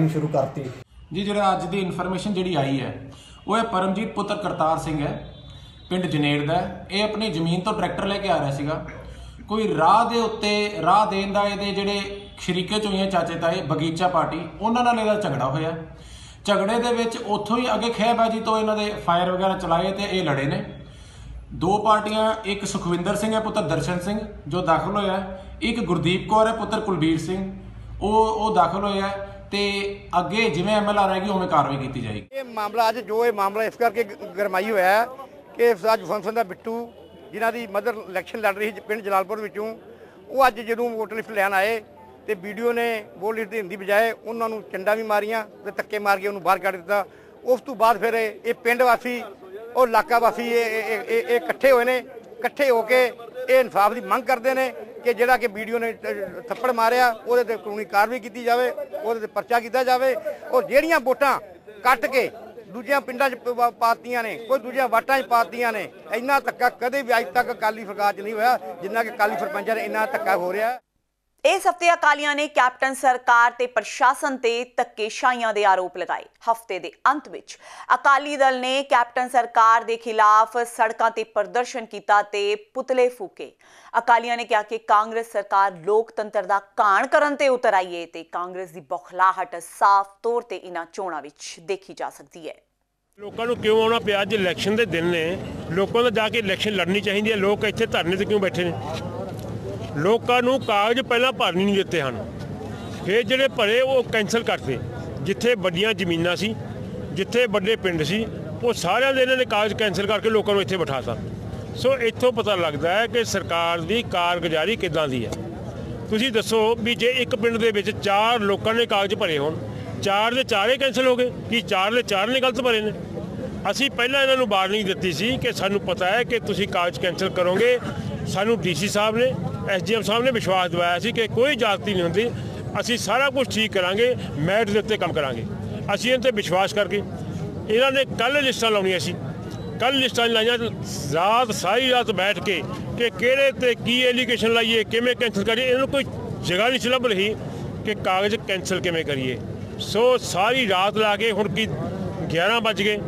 S9: ਸ਼ੁਰੂ ਕਰਤੀ
S10: ਜੀ। ਜਿਹੜਾ ਅੱਜ ਦੀ ਇਨਫੋਰਮੇਸ਼ਨ ਜਿਹੜੀ ਆਈ ਹੈ ਉਹ ਹੈ ਪਰਮਜੀਤ ਪੁੱਤਰ ਕਰਤਾਰ ਸਿੰਘ ਹੈ ਪਿੰਡ ਜਨੇੜ ਦਾ। ਇਹ ਆਪਣੀ ਜ਼ਮੀਨ ਤੋਂ ਟਰੈਕਟਰ ਲੈ ਕੇ ਆ ਰਿਹਾ ਸੀਗਾ ਕੋਈ ਰਾਹ ਦੇ ਉੱਤੇ ਰਾਹ ਦੇਣ ਦਾ ਇਹਦੇ ਜਿਹੜੇ ਸ਼ਰੀਕੇ 'ਚ ਹੋਈਆਂ ਚਾਚੇ ਤਾਏ ਬਗੀਚਾ ਪਾਰਟੀ ਉਹਨਾਂ ਨਾਲ ਇਹਦਾ ਝਗੜਾ ਹੋਇਆ। ਝਗੜੇ ਦੇ ਵਿੱਚ ਉੱਥੋਂ ਹੀ ਅੱਗੇ ਖਹਿਬਾਜੀ ਤੋਂ ਇਹਨਾਂ ਦੇ ਫਾਇਰ ਵਗੈਰਾ ਚਲਾਏ ਤੇ ਇਹ ਲੜੇ ਨੇ। ਦੋ ਪਾਰਟੀਆਂ ਇੱਕ ਸੁਖਵਿੰਦਰ ਸਿੰਘ ਹੈ ਪੁੱਤਰ ਦਰਸ਼ਨ ਸਿੰਘ ਜੋ ਦਾਖਲ ਹੋਇਆ, ਇੱਕ ਗੁਰਦੀਪ ਕੌਰ ਹੈ ਪੁੱਤਰ ਕੁਲਬੀਰ ਸਿੰਘ ਉਹ ਦਾਖਲ ਹੋਇਆ ਤੇ ਅੱਗੇ ਜਿਵੇਂ ਐਮਐਲਆਰ ਆਏਗੀ ਉਵੇਂ ਕਾਰਵਾਈ ਕੀਤੀ ਜਾਏਗੀ।
S6: ਇਹ ਮਾਮਲਾ ਅੱਜ ਜੋ ਇਹ ਮਾਮਲਾ ਇਸ ਕਰਕੇ ਗਰਮਾਈ ਹੋਇਆ ਕਿ ਅੱਜ ਫੰਕਸ਼ਨ ਦਾ ਬਿੱਟੂ ਜਿਨ੍ਹਾਂ ਦੀ ਮਦਰ ਇਲੈਕਸ਼ਨ ਲੜ ਰਹੀ ਸੀ ਪਿੰਡ ਜਲਾਲਪੁਰ ਵਿੱਚੋਂ ਉਹ ਅੱਜ ਜਦੋਂ ਵੋਟਰ ਲਿਸਟ ਲੈਣ ਆਏ ਤੇ ਵੀਡੀਓ ਨੇ ਵੋਟ ਲਿਸਟ ਦੇਣ ਦੀ ਬਜਾਏ ਉਹਨਾਂ ਨੂੰ ਚੰਡਾ ਵੀ ਮਾਰੀਆਂ ਤੇ ਧੱਕੇ ਮਾਰ ਕੇ ਉਹਨੂੰ ਬਾਹਰ ਕੱਢ ਦਿੱਤਾ। ਉਸ ਤੋਂ ਬਾਅਦ ਫਿਰ ਇਹ ਪਿੰਡ ਵਾਸੀ ਉਹ ਇਲਾਕਾ ਵਾਸੀ ਇਹ ਇਕੱਠੇ ਹੋਏ ਨੇ। ਇਕੱਠੇ ਹੋ ਕੇ ਇਹ ਇਨਸਾਫ ਦੀ ਮੰਗ ਕਰਦੇ ਨੇ ਕਿ ਜਿਹੜਾ ਕਿ ਵੀਡੀਓ ਨੇ ਥੱਪੜ ਮਾਰਿਆ ਉਹਦੇ ਤੇ ਕਾਨੂੰਨੀ ਕਾਰਵਾਈ ਕੀਤੀ ਜਾਵੇ ਉਹਦੇ ਤੇ ਪਰਚਾ ਕੀਤਾ ਜਾਵੇ ਔਰ ਜਿਹੜੀਆਂ ਵੋਟਾਂ ਕੱਟ ਕੇ ਦੂਜਿਆਂ ਪਿੰਡਾਂ 'ਚ ਪਾਤੀਆਂ ਨੇ, ਕੋਈ ਦੂਜੀਆਂ ਵਾਟਾਂ 'ਚ ਪਾਤੀਆਂ ਨੇ। ਇੰਨਾ ਧੱਕਾ ਕਦੇ ਵੀ ਅੱਜ ਤੱਕ ਅਕਾਲੀ ਸਰਕਾਰ 'ਚ ਨਹੀਂ ਹੋਇਆ ਜਿੰਨਾ ਕਿ ਅਕਾਲੀ ਸਰਪੰਚਾਂ ਨੇ ਇੰਨਾ ਧੱਕਾ ਹੋ ਰਿਹਾ।
S1: इस हफ्ते अकालियां ने कैप्टन सरकार ते प्रशासन ते धक्केशाहियां दे आरोप लगाए। हफ्ते दे अंत विच अकाली दल ने कैप्टन सरकार दे खिलाफ सड़कां ते प्रदर्शन कीता ते पुतले फूके। अकालियां ने कहा कि कांग्रेस सरकार लोकतंत्र दा घाण करन ते उतर आई है ते कांग्रेस दी बौखलाहट साफ तौर ते इन्हां चोणां विच देखी जा सकदी है।
S7: लोगों को क्यों आना पिया? अज इलैक्शन के दिन ने, लोगों ने जाके इलैक्शन लड़नी चाहिए है। लोग इत्थे धरने ते क्यों बैठे ने? लोगों को कागज पहला भर नहीं दिते हैं, फिर जोड़े भरे वो कैंसल करते। जिथे बड़िया जमीनां सी, जिथे बड़े पिंड सी, वो सारे इन्होंने कागज कैंसल करके लोगों को इत्थे बिठाता। सो इत्थों पता लगता है कि सरकार की कारगुजारी किदां दी है। तुसीं दसो भी जे एक पिंड दे विच 4 लोगों ने कागज भरे होण, 4 दे 4 कैंसल हो गए कि 4 दे 4 ने गलत भरे ने? असी पहला इन्होंने वार्निंग दी सी कि सानू पता है कि तुसीं कागज कैंसल करोगे। सानू DC साहब ने, SDM साहब ने विश्वास दिवाया सी कि कोई जाति नहीं होंदी, असी सारा कुछ ठीक करांगे, मैरिट दे उत्ते काम करांगे। असी इन्हां ते विश्वास करके इन्हां ने कल लिस्टां लाउणियां सी, कल लिस्टां लाइयां, रात सारी रात बैठ के कि किहड़े ते की एलीगेशन लाइए, किवें कैंसल करिए। इन्हां कोई जगह नहीं सी लभ रही कि कागज कैंसल किवें करिए। सो सारी रात ला के हुण की 11 बज गए,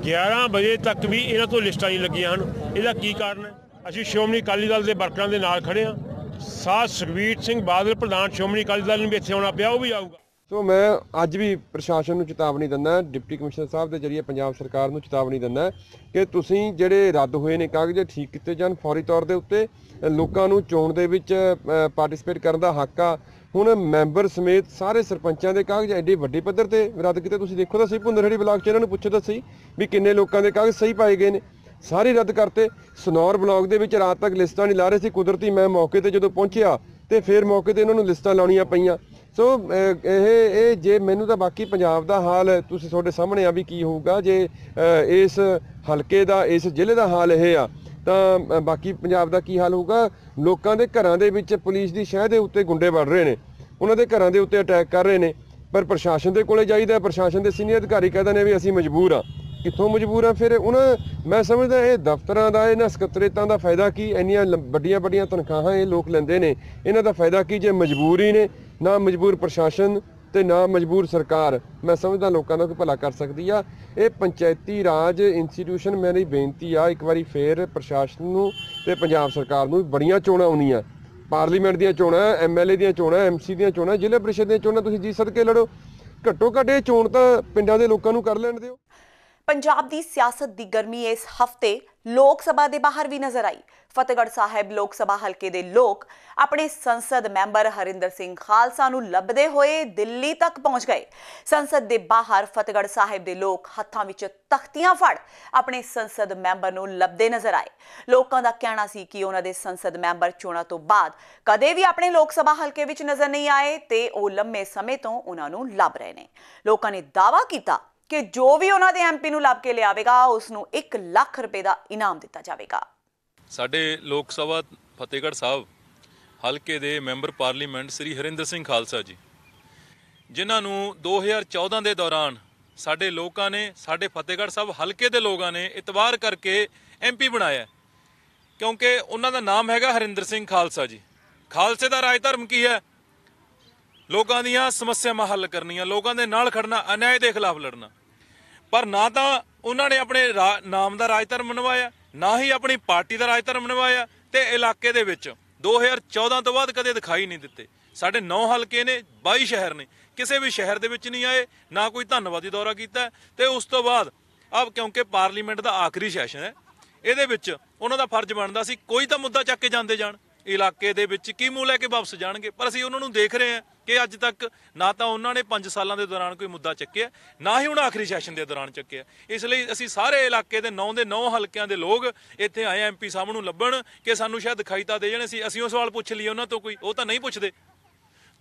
S7: 11 बजे तक भी इन्हां तो लिस्टां नहीं लगियां हन। इहदा की कारण है? ਅਸੀਂ ਸ਼੍ਰੋਮਣੀ ਅਕਾਲੀ ਦਲ ਦੇ ਵਰਕਰਾਂ ਦੇ ਨਾਲ ਖੜੇ ਹਾਂ। ਸਾਥ ਸੁਖਬੀਰ ਸਿੰਘ ਬਾਦਲ ਪ੍ਰਧਾਨ ਸ਼੍ਰੋਮਣੀ ਅਕਾਲੀ ਦਲ ਨੂੰ ਵੀ ਇੱਥੇ ਆਉਣਾ ਪਿਆ, ਉਹ ਵੀ ਆਊਗਾ।
S11: ਸੋ ਮੈਂ ਅੱਜ ਵੀ ਪ੍ਰਸ਼ਾਸਨ ਨੂੰ ਚੇਤਾਵਨੀ ਦਿੰਦਾ, ਡਿਪਟੀ ਕਮਿਸ਼ਨਰ ਸਾਹਿਬ ਦੇ ਜਰੀਏ ਪੰਜਾਬ ਸਰਕਾਰ ਨੂੰ ਚੇਤਾਵਨੀ ਦਿੰਦਾ ਕਿ ਤੁਸੀਂ ਜਿਹੜੇ ਰੱਦ ਹੋਏ ਨੇ ਕਾਗਜ਼ ਠੀਕ ਕੀਤੇ ਜਾਣ ਫੌਰੀ ਤੌਰ ਦੇ ਉੱਤੇ। ਲੋਕਾਂ ਨੂੰ ਚੋਣ ਦੇ ਵਿੱਚ ਪਾਰਟਿਸਿਪੇਟ ਕਰਨ ਦਾ ਹੱਕ ਆ। ਹੁਣ ਮੈਂਬਰ ਸਮੇਤ ਸਾਰੇ ਸਰਪੰਚਾਂ ਦੇ ਕਾਗਜ਼ ਐਡੇ ਵੱਡੇ ਪੱਧਰ ਤੇ ਰੱਦ ਕੀਤੇ। ਤੁਸੀਂ ਦੇਖੋ ਤਾਂ ਸਹੀ, ਭੁੰਦਰਹੜੀ ਬਲਾਕ 'ਚ ਇਹਨਾਂ ਨੂੰ ਪੁੱਛੋ ਤਾਂ ਸਹੀ ਵੀ ਕਿੰਨੇ ਲੋਕਾਂ ਦੇ ਕਾਗਜ਼ ਸਹੀ ਪਾਏ ਗਏ ਨੇ। ਸਾਰੇ ਰੱਦ ਕਰਤੇ। ਸਨੌਰ ਬਲਾਕ ਦੇ ਵਿੱਚ ਰਾਤ ਤੱਕ ਲਿਸਟਾਂ ਨਹੀਂ ਲਾ ਰਹੇ ਸੀ। ਕੁਦਰਤੀ ਮੈਂ ਮੌਕੇ ਤੇ ਜਦੋਂ ਪਹੁੰਚਿਆ ਤੇ ਫਿਰ ਮੌਕੇ ਤੇ ਇਹਨਾਂ ਨੂੰ ਲਿਸਟਾਂ ਲਾਉਣੀਆਂ ਪਈਆਂ। ਸੋ ਇਹ ਜੇ ਮੈਨੂੰ ਤਾਂ ਬਾਕੀ ਪੰਜਾਬ ਦਾ ਹਾਲ ਤੁਸੀਂ ਤੁਹਾਡੇ ਸਾਹਮਣੇ ਆ ਵੀ ਕੀ ਹੋਊਗਾ ਜੇ ਇਸ ਹਲਕੇ ਦਾ, ਇਸ ਜ਼ਿਲ੍ਹੇ ਦਾ ਹਾਲ ਇਹ ਆ ਤਾਂ ਬਾਕੀ ਪੰਜਾਬ ਦਾ ਕੀ ਹਾਲ ਹੋਊਗਾ। ਲੋਕਾਂ ਦੇ ਘਰਾਂ ਦੇ ਵਿੱਚ ਪੁਲਿਸ ਦੀ ਸ਼ਹਿ ਦੇ ਉੱਤੇ ਗੁੰਡੇ ਵੜ ਰਹੇ ਨੇ, ਉਹਨਾਂ ਦੇ ਘਰਾਂ ਦੇ ਉੱਤੇ ਅਟੈਕ ਕਰ ਰਹੇ ਨੇ। ਪਰ ਪ੍ਰਸ਼ਾਸਨ ਦੇ ਕੋਲੇ ਜਾਈਦਾ, ਪ੍ਰਸ਼ਾਸਨ ਦੇ ਸੀਨੀਅਰ ਅਧਿਕਾਰੀ ਕਹਿੰਦੇ ਨੇ ਵੀ ਅਸੀਂ ਮਜਬੂਰ ਆ। ਕਿੱਥੋਂ ਮਜਬੂਰ ਆ? ਫਿਰ ਉਹਨਾਂ ਮੈਂ ਸਮਝਦਾ ਇਹ ਦਫ਼ਤਰਾਂ ਦਾ, ਇਹਨਾਂ ਸਕੱਤਰੇਤਾਂ ਦਾ ਫਾਇਦਾ ਕੀ? ਇੰਨੀਆਂ ਵੱਡੀਆਂ ਵੱਡੀਆਂ ਤਨਖਾਹਾਂ ਇਹ ਲੋਕ ਲੈਂਦੇ ਨੇ, ਇਹਨਾਂ ਦਾ ਫਾਇਦਾ ਕੀ ਜੇ ਮਜਬੂਰ ਹੀ ਨੇ? ਨਾ ਮਜਬੂਰ ਪ੍ਰਸ਼ਾਸਨ ਤੇ ਨਾ ਮਜਬੂਰ ਸਰਕਾਰ ਮੈਂ ਸਮਝਦਾ ਲੋਕਾਂ ਦਾ ਕੋਈ ਭਲਾ ਕਰ ਸਕਦੀ ਆ। ਇਹ ਪੰਚਾਇਤੀ ਰਾਜ ਇੰਸਟੀਟਿਊਸ਼ਨ, ਮੇਰੀ ਬੇਨਤੀ ਆ ਇੱਕ ਵਾਰੀ ਫੇਰ ਪ੍ਰਸ਼ਾਸਨ ਨੂੰ ਤੇ ਪੰਜਾਬ ਸਰਕਾਰ ਨੂੰ, ਬੜੀਆਂ ਚੋਣਾਂ ਆਉਣੀਆਂ, ਪਾਰਲੀਮੈਂਟ ਦੀਆਂ ਚੋਣਾਂ, MLA ਦੀਆਂ ਚੋਣਾਂ, MC ਦੀਆਂ ਚੋਣਾਂ, ਜ਼ਿਲ੍ਹਾ ਪ੍ਰੀਸ਼ਦ ਦੀਆਂ ਚੋਣਾਂ, ਤੁਸੀਂ ਜੀ ਸਦਕੇ ਲੜੋ। ਘੱਟੋ ਘੱਟ ਇਹ ਚੋਣ ਤਾਂ ਪਿੰਡਾਂ ਦੇ ਲੋਕਾਂ ਨੂੰ ਕਰ ਲੈਣ ਦਿਓ।
S1: पंजाब दी सियासत दी गर्मी इस हफ्ते लोक सभा दे बाहर भी नजर आई। फतेहगढ़ साहिब लोक सभा हल्के दे लोग अपने संसद मैंबर हरिंदर सिंह खालसा नूं लभदे होए दिल्ली तक पहुंच गए। संसद दे बाहर फतेहगढ़ साहिब दे लोग हत्थां विच तख्तियां फड़ अपने संसद मैंबर नूं लभदे नजर आए। लोकां दा कहना सी कि उन्हां दे संसद मैंबर चोणां तो बाद कदे भी अपने लोक सभा हल्के विच नजर नहीं आए ते ओह लंबे समय तो उन्हां नूं लभ रहे ने। लोकां ने दावा कीता कि जो भी उन्होंने MP ਨੂੰ ਲੱਭ ਕੇ ਲਿਆਵੇਗਾ ਉਸ ਨੂੰ 1 ਲੱਖ ਰੁਪਏ ਦਾ ਇਨਾਮ ਦਿੱਤਾ ਜਾਵੇਗਾ।
S12: ਸਾਡੇ ਲੋਕ ਸਭਾ ਫਤਿਹਗੜ੍ਹ ਸਾਹਿਬ ਹਲਕੇ ਦੇ ਮੈਂਬਰ ਪਾਰਲੀਮੈਂਟ ਸ੍ਰੀ ਹਰਿੰਦਰ ਸਿੰਘ ਖਾਲਸਾ ਜੀ, ਜਿਨ੍ਹਾਂ ਨੂੰ 2014 ਦੇ ਦੌਰਾਨ ਸਾਡੇ ਲੋਕਾਂ ਨੇ, ਸਾਡੇ ਫਤਿਹਗੜ੍ਹ ਸਾਹਿਬ ਹਲਕੇ ਦੇ ਲੋਕਾਂ ਨੇ ਇਤਬਾਰ ਕਰਕੇ MP ਬਣਾਇਆ, ਕਿਉਂਕਿ ਉਹਨਾਂ ਦਾ ਨਾਮ ਹੈਗਾ ਹਰਿੰਦਰ ਸਿੰਘ ਖਾਲਸਾ ਜੀ। ਖਾਲਸੇ ਦਾ ਰਾਜ ਧਰਮ ਕੀ ਹੈ? ਲੋਕਾਂ ਦੀਆਂ ਸਮੱਸਿਆਵਾਂ ਹੱਲ ਕਰਨੀਆਂ, ਲੋਕਾਂ ਦੇ ਨਾਲ ਖੜਨਾ, ਅਨਿਆਏ ਦੇ ਖਿਲਾਫ ਲੜਨਾ। ਪਰ ਨਾ ਤਾਂ ਉਹਨਾਂ ਨੇ ਆਪਣੇ ਨਾਮ ਦਾ ਰਾਜ ਧਰਮ ਨਿਭਾਇਆ, ਨਾ ਹੀ ਆਪਣੀ ਪਾਰਟੀ ਦਾ ਰਾਜ ਧਰਮ ਨਿਭਾਇਆ, ਤੇ ਇਲਾਕੇ ਦੇ ਵਿੱਚ 2014 ਤੋਂ ਬਾਅਦ ਕਦੇ ਦਿਖਾਈ ਨਹੀਂ ਦਿੱਤੇ। ਸਾਡੇ 9 ਹਲਕੇ ਨੇ, 22 ਸ਼ਹਿਰ ਨੇ, ਕਿਸੇ ਵੀ ਸ਼ਹਿਰ ਦੇ ਵਿੱਚ ਨਹੀਂ ਆਏ, ਨਾ ਕੋਈ ਧੰਨਵਾਦੀ ਦੌਰਾ ਕੀਤਾ। ਤੇ ਉਸ ਤੋਂ ਬਾਅਦ ਕਿਉਂਕਿ ਪਾਰਲੀਮੈਂਟ ਦਾ ਆਖਰੀ ਸੈਸ਼ਨ ਹੈ, ਇਹਦੇ ਵਿੱਚ ਉਹਨਾਂ ਦਾ ਫਰਜ਼ ਬਣਦਾ ਸੀ ਕੋਈ ਤਾਂ ਮੁੱਦਾ ਚੱਕ ਕੇ ਜਾਂਦੇ ਜਾਣ, ਇਲਾਕੇ ਦੇ ਵਿੱਚ ਕੀ ਮੂੰਹ ਲੈ ਕੇ ਵਾਪਸ ਜਾਣਗੇ। ਪਰ ਅਸੀਂ ਉਹਨਾਂ ਨੂੰ ਦੇਖ ਰਹੇ ਹਾਂ ਕਿ ਅੱਜ ਤੱਕ ਨਾ ਤਾਂ ਉਹਨਾਂ ਨੇ 5 ਸਾਲਾਂ ਦੇ ਦੌਰਾਨ ਕੋਈ ਮੁੱਦਾ ਚੱਕਿਆ, ਨਾ ਹੀ ਹੁਣ ਆਖਰੀ ਸੈਸ਼ਨ ਦੇ ਦੌਰਾਨ ਚੱਕਿਆ। ਇਸ ਲਈ ਅਸੀਂ ਸਾਰੇ ਇਲਾਕੇ ਦੇ 9 ਦੇ 9 ਹਲਕਿਆਂ ਦੇ ਲੋਕ ਇੱਥੇ ਆਏ MP ਸਾਹਿਬ ਨੂੰ ਲੱਭਣ ਕਿ ਸਾਨੂੰ ਸ਼ਾਇਦ ਦਿਖਾਈ ਤਾਂ ਦੇ ਜਾਣ, ਅਸੀਂ ਉਹ ਸਵਾਲ ਪੁੱਛ ਲਈਏ ਉਹਨਾਂ ਤੋਂ, ਕੋਈ ਉਹ ਤਾਂ ਨਹੀਂ ਪੁੱਛਦੇ।